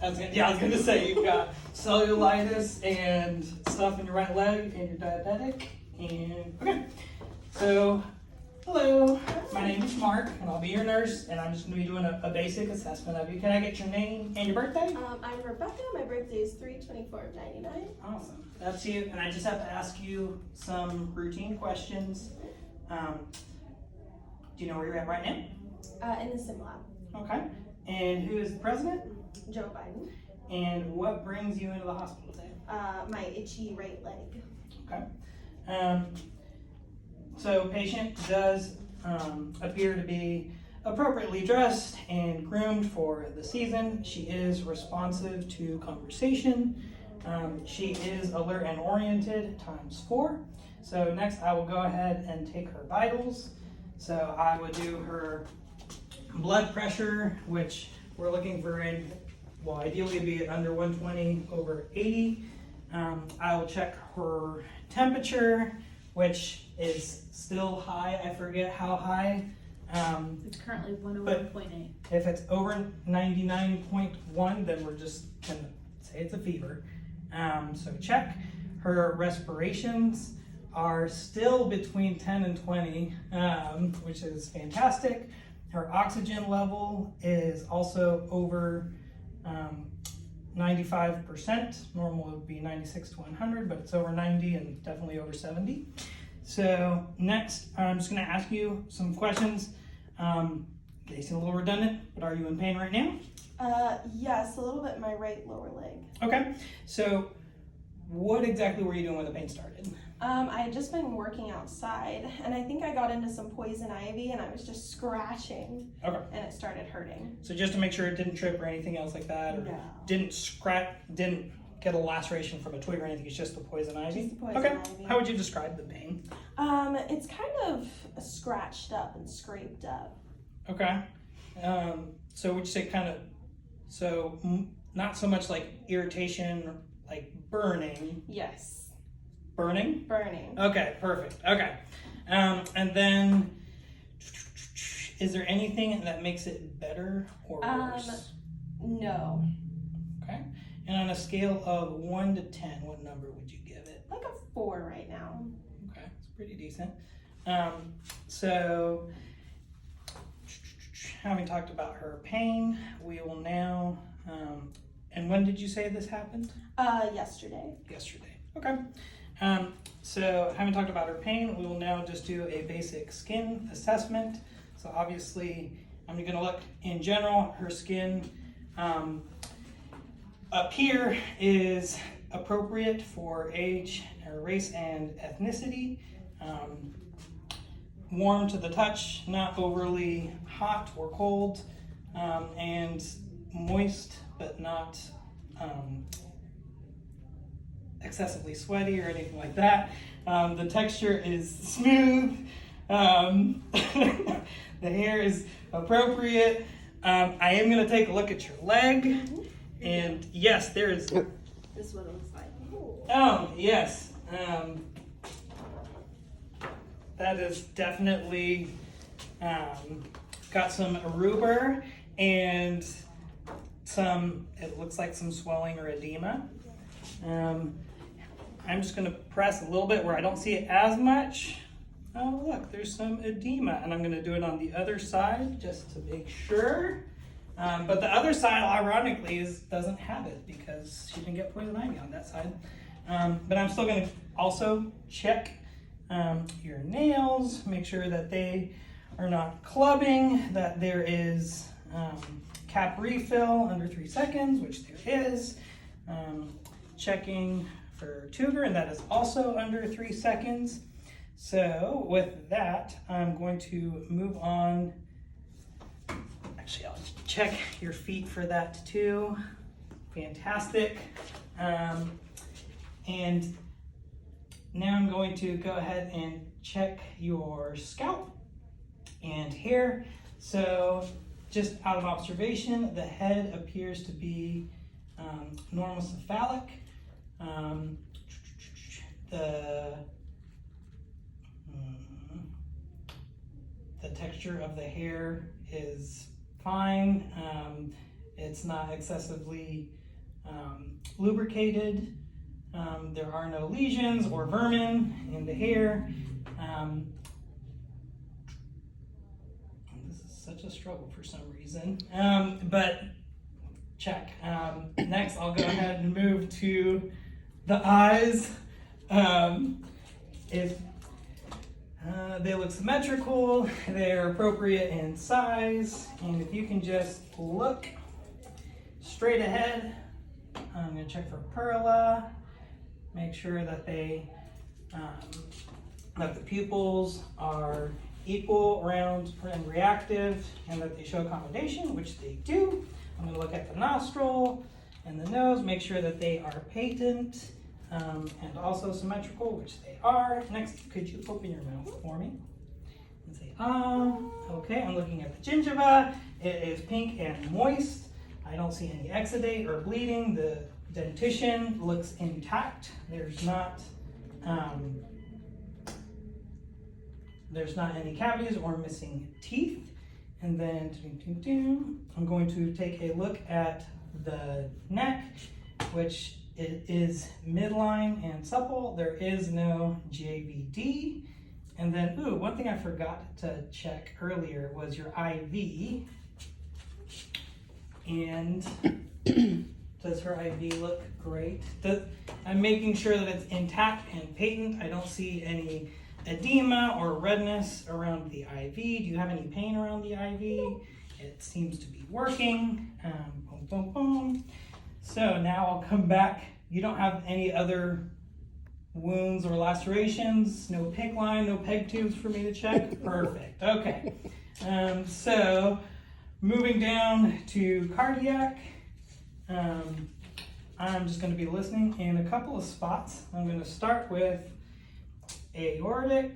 I was gonna say you've got cellulitis and stuff in your right leg, and you're diabetic. And okay, so hello, my name is Mark, and I'll be your nurse, and I'm just gonna be doing a basic assessment of you. Can I get your name and your birthday? I'm Rebecca. My birthday is 3/24/99. Awesome, that's you. And I just have to ask you some routine questions. Do you know where you're at right now? In the sim lab. Okay. And who is the president? Joe Biden. And what brings you into the hospital today? My itchy right leg. Okay. So patient does appear to be appropriately dressed and groomed for the season. She is responsive to conversation. She is alert and oriented ×4. So next I will go ahead and take her vitals. So I would do her blood pressure, which we're looking for ideally be under 120/80. I will check her temperature, which is still high. I forget how high. It's currently 101.8. If it's over 99.1, then we're just gonna say it's a fever. So check. Her respirations are still between 10 and 20, which is fantastic. Her oxygen level is also over 95%. Normal would be 96 to 100, but it's over 90 and definitely over 70. So next, I'm just gonna ask you some questions. They seem a little redundant, but are you in pain right now? Yes, a little bit in my right lower leg. Okay, so what exactly were you doing when the pain started? I had just been working outside, and I think I got into some poison ivy, and I was just scratching, Okay. and it started hurting. So just to make sure it didn't trip or anything else like that, or No. didn't get a laceration from a twig or anything, it's just the poison ivy? Just the poison Okay, ivy. how would you describe the pain? It's kind of scratched up and scraped up. Okay, so would you say not so much like irritation, like burning? Yes. Burning? Burning. Okay, perfect. Okay. And then, is there anything that makes it better or worse? No. Okay. And on a scale of 1 to 10, what number would you give it? Like a 4 right now. Okay, it's pretty decent. So, having talked about her pain, we will now, and when did you say this happened? Yesterday. Yesterday. Okay. So having talked about her pain, we will now just do a basic skin assessment. So obviously, I'm going to look in general. Her skin up here is appropriate for age, her race, and ethnicity. Warm to the touch, not overly hot or cold, and moist but not excessively sweaty or anything like that. The texture is smooth. The hair is appropriate. I am going to take a look at your leg, and yes, there is. This is what it looks like. Oh yes, that is definitely got some rubor and some. It looks like some swelling or edema. I'm just going to press a little bit where I don't see it as much. Oh, look, there's some edema, and I'm going to do it on the other side just to make sure. But the other side, ironically, doesn't have it because she didn't get poison ivy on that side. But I'm still going to also check your nails, make sure that they are not clubbing, that there is cap refill under 3 seconds, which there is. Checking for Tuger, and that is also under 3 seconds. So with that, I'm going to move on. Actually, I'll check your feet for that too. Fantastic. And now I'm going to go ahead and check your scalp and hair. So just out of observation, the head appears to be normal cephalic. The texture of the hair is fine. It's not excessively lubricated. There are no lesions or vermin in the hair. This is such a struggle for some reason, but check. Next, I'll go ahead and move to the eyes. If they look symmetrical, they're appropriate in size, and if you can just look straight ahead, I'm going to check for perla, make sure that that the pupils are equal, round, and reactive, and that they show accommodation, which they do. I'm going to look at the nostril and the nose, make sure that they are patent and also symmetrical, which they are. Next, could you open your mouth for me and say, okay, I'm looking at the gingiva. It is pink and moist. I don't see any exudate or bleeding. The dentition looks intact. There's not any cavities or missing teeth. And then I'm going to take a look at the neck, which it is midline and supple. There is no JVD. And then, one thing I forgot to check earlier was your IV. And does her IV look great? I'm making sure that it's intact and patent. I don't see any edema or redness around the IV. Do you have any pain around the IV? It seems to be working. Boom, boom, boom. So now I'll come back. You don't have any other wounds or lacerations, no PICC line, no peg tubes for me to check? Perfect, okay. So moving down to cardiac, I'm just gonna be listening in a couple of spots. I'm gonna start with aortic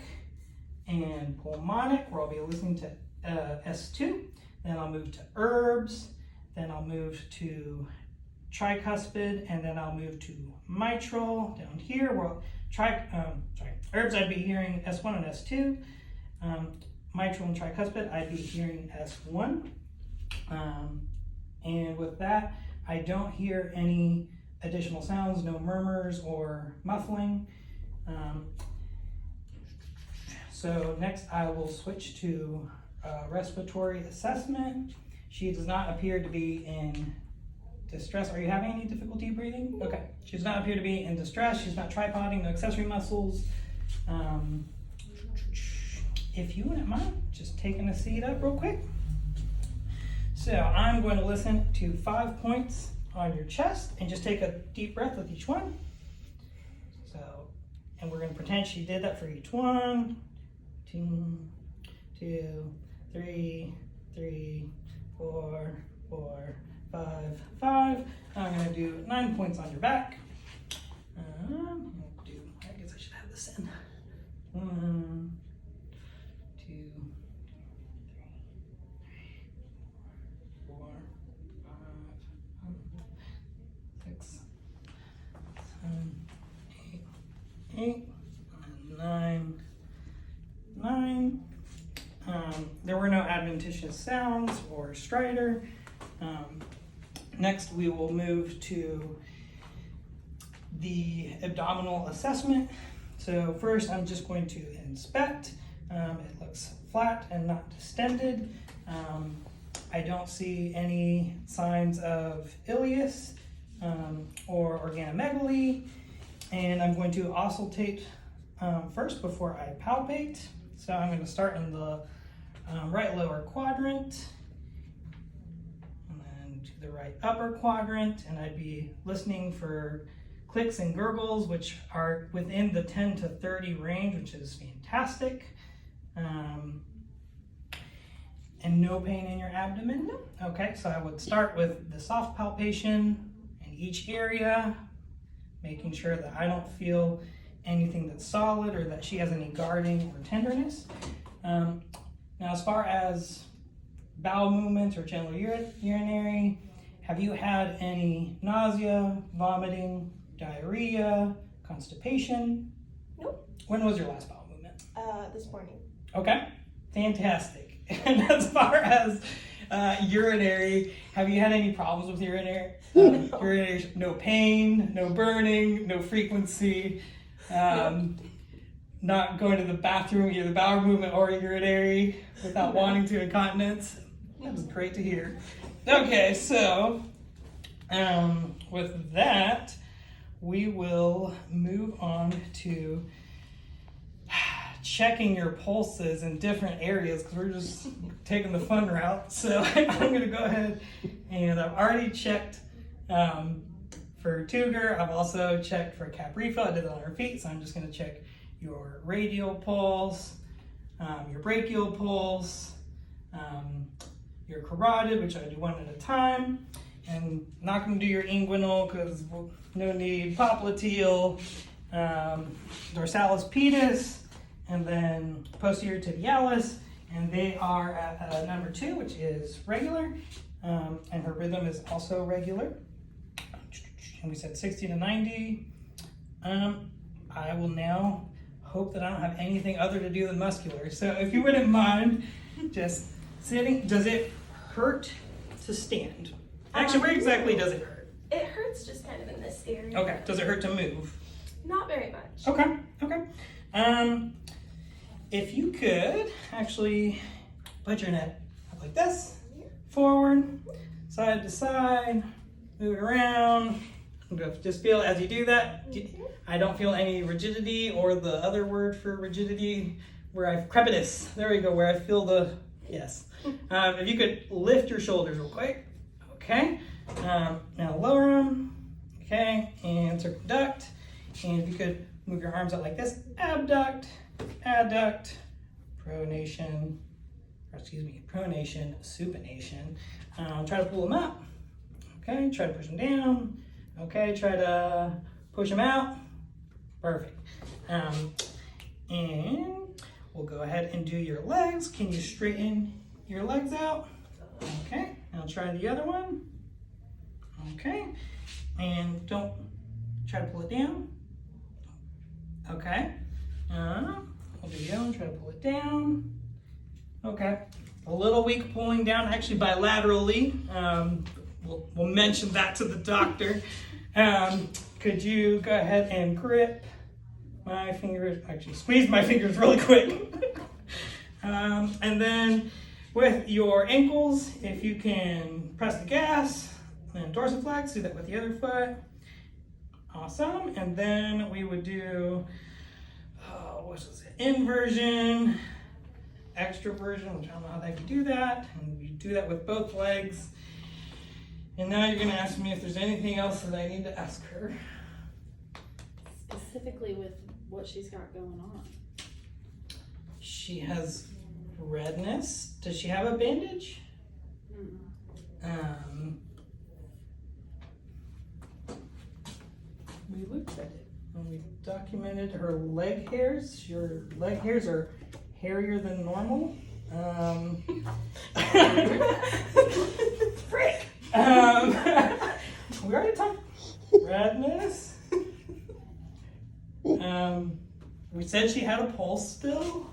and pulmonic, where I'll be listening to S2. Then I'll move to herbs. Then I'll move to tricuspid, and then I'll move to mitral down here. Well, herbs I'd be hearing S1 and S2. Mitral and tricuspid I'd be hearing S1. And with that, I don't hear any additional sounds, no murmurs or muffling. So next I will switch to respiratory assessment. She does not appear to be in distress. Are you having any difficulty breathing? Okay. She does not appear to be in distress. She's not tripoding, no accessory muscles. If you wouldn't mind just taking a seat up real quick. So I'm going to listen to 5 points on your chest and just take a deep breath with each one. So, and we're going to pretend she did that for each one. 2, 2, 3, 3, 4, 4, 5, 5. I'm going to do 9 points on your back. I guess I should have this in. 1, 2, 3, 4, 5, 6, 7, 8, 8, 9. There were no adventitious sounds or stridor. Next, we will move to the abdominal assessment. So first, I'm just going to inspect. It looks flat and not distended. I don't see any signs of ileus or organomegaly. And I'm going to auscultate first before I palpate. So I'm going to start in the right lower quadrant, and then to the right upper quadrant, and I'd be listening for clicks and gurgles, which are within the 10 to 30 range, which is fantastic. And no pain in your abdomen? Okay, so I would start with the soft palpation in each area, making sure that I don't feel anything that's solid or that she has any guarding or tenderness. Now, as far as bowel movements or general urinary, have you had any nausea, vomiting, diarrhea, constipation? Nope. When was your last bowel movement? This morning. Okay, fantastic. And as far as Urinary. Have you had any problems with urinary? Urinary, no pain, no burning, no frequency. Not going to the bathroom, either the bowel movement or urinary without wanting to incontinence. That was great to hear. Okay, so with that, we will move on to checking your pulses in different areas because we're just taking the fun route. So I'm going to go ahead and I've already checked for Tuger. I've also checked for cap refill. I did that on her feet, so I'm just going to check your radial pulse, your brachial pulse, your carotid, which I do one at a time, and not going to do your inguinal because no need, popliteal, dorsalis pedis, and then posterior tibialis, and they are at number 2, which is regular, and her rhythm is also regular. And we said 60 to 90. I will now hope that I don't have anything other to do than muscular. So if you wouldn't mind just sitting, does it hurt to stand? Actually, where exactly does it hurt? It hurts just kind of in this area. Okay, does it hurt to move? Not very much. Okay. If you could actually put your neck up like this, forward, side to side, move it around. Just feel as you do that. I don't feel any rigidity or the other word for rigidity where I've crepitus. There we go, where I feel the, yes. If you could lift your shoulders real quick. Okay. Now lower them. Okay. And circumduct. And if you could move your arms out like this, abduct, adduct, pronation, supination. Try to pull them up. Okay. Try to push them down. Okay, try to push them out. Perfect. And we'll go ahead and do your legs. Can you straighten your legs out? Okay, now try the other one. Okay, and don't try to pull it down. Okay, we'll do the other one, try to pull it down. Okay, a little weak pulling down, actually bilaterally. We'll mention that to the doctor. Could you go ahead and grip my fingers, actually squeeze my fingers really quick. And then with your ankles, if you can press the gas, then dorsiflex, do that with the other foot. Awesome. And then we would do, inversion, extroversion, which I don't know how they can do that. And we do that with both legs. And now you're going to ask me if there's anything else that I need to ask her. Specifically with what she's got going on. She has redness. Does she have a bandage? We looked at it when we documented her leg hairs. Your leg hairs are hairier than normal. Frick! We already talked redness. We said she had a pulse still.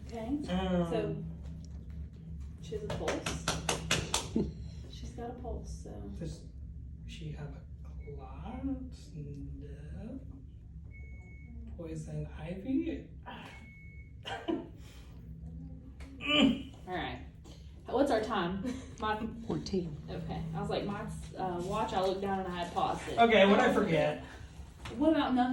Okay. So she has a pulse. She's got a pulse, so. Does she have a clot? No. Poison ivy? Alright. What's our time? 14. Okay. I was like, my watch, I looked down and I had paused it. Okay, what'd I forget? What about none?